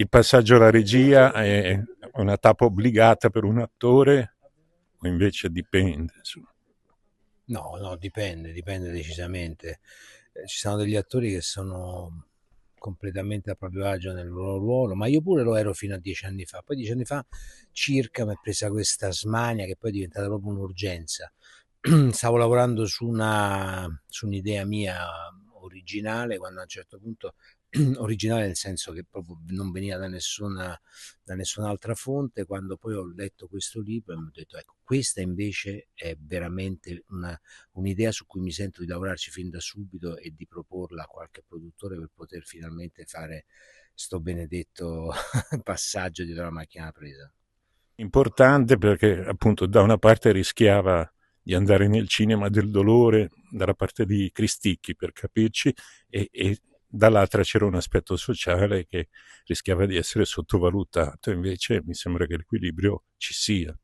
il passaggio alla regia è una tappa obbligata per un attore o invece dipende? Insomma? No, no, dipende decisamente. Ci sono degli attori che sono completamente a proprio agio nel loro ruolo, ma io pure lo ero fino a 10 anni fa. Poi 10 anni fa circa mi è presa questa smania che poi è diventata proprio un'urgenza. Stavo lavorando su un'idea mia originale, quando a un certo punto, originale nel senso che proprio non veniva da nessun'altra fonte, quando poi ho letto questo libro e mi ho detto, ecco, questa invece è veramente un'idea su cui mi sento di lavorarci fin da subito e di proporla a qualche produttore per poter finalmente fare sto benedetto passaggio dietro la macchina da presa. Importante perché appunto da una parte rischiava di andare nel cinema del dolore, dalla parte di Cristicchi per capirci, e dall'altra c'era un aspetto sociale che rischiava di essere sottovalutato, invece mi sembra che l'equilibrio ci sia.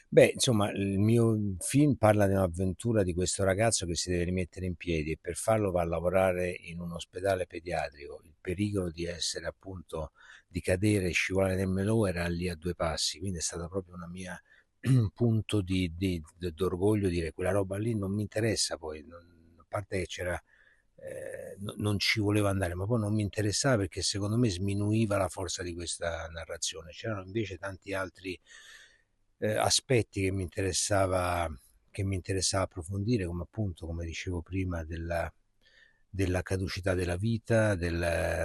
Beh, insomma, il mio film parla di un'avventura di questo ragazzo che si deve rimettere in piedi e per farlo va a lavorare in un ospedale pediatrico. Il pericolo di essere appunto di cadere e scivolare nel melò era lì a due passi, quindi è stata proprio una mia un punto d'orgoglio dire quella roba lì non mi interessa poi, a parte che c'era non ci voleva andare, ma poi non mi interessava perché secondo me sminuiva la forza di questa narrazione. C'erano invece tanti altri aspetti che mi interessava approfondire, come appunto, come dicevo prima, della caducità della vita,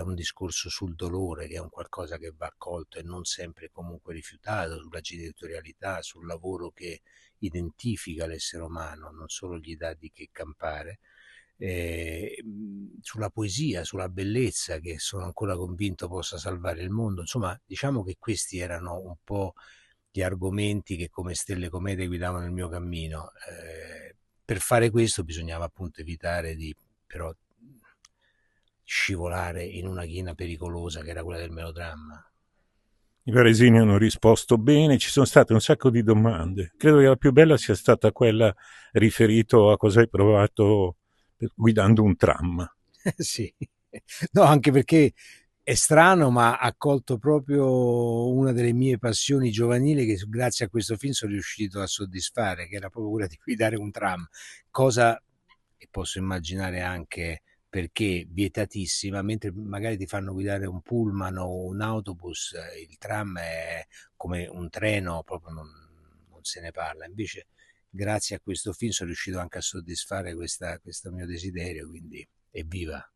un discorso sul dolore, che è un qualcosa che va accolto e non sempre comunque rifiutato, sulla genitorialità, sul lavoro che identifica l'essere umano, non solo gli dà di che campare, sulla poesia, sulla bellezza che sono ancora convinto possa salvare il mondo. Insomma, diciamo che questi erano un po' gli argomenti che come stelle comete guidavano il mio cammino. Per fare questo bisognava appunto evitare di però scivolare in una china pericolosa che era quella del melodramma. I varesini hanno risposto bene, ci sono state un sacco di domande. Credo che la più bella sia stata quella riferito a cosa hai provato guidando un tram. Sì, no, anche perché è strano, ma ha colto proprio una delle mie passioni giovanili che grazie a questo film sono riuscito a soddisfare, che era proprio quella di guidare un tram, cosa che posso immaginare anche perché vietatissima, mentre magari ti fanno guidare un pullman o un autobus, il tram è come un treno, proprio non se ne parla. Invece, grazie a questo film sono riuscito anche a soddisfare questo mio desiderio, quindi evviva!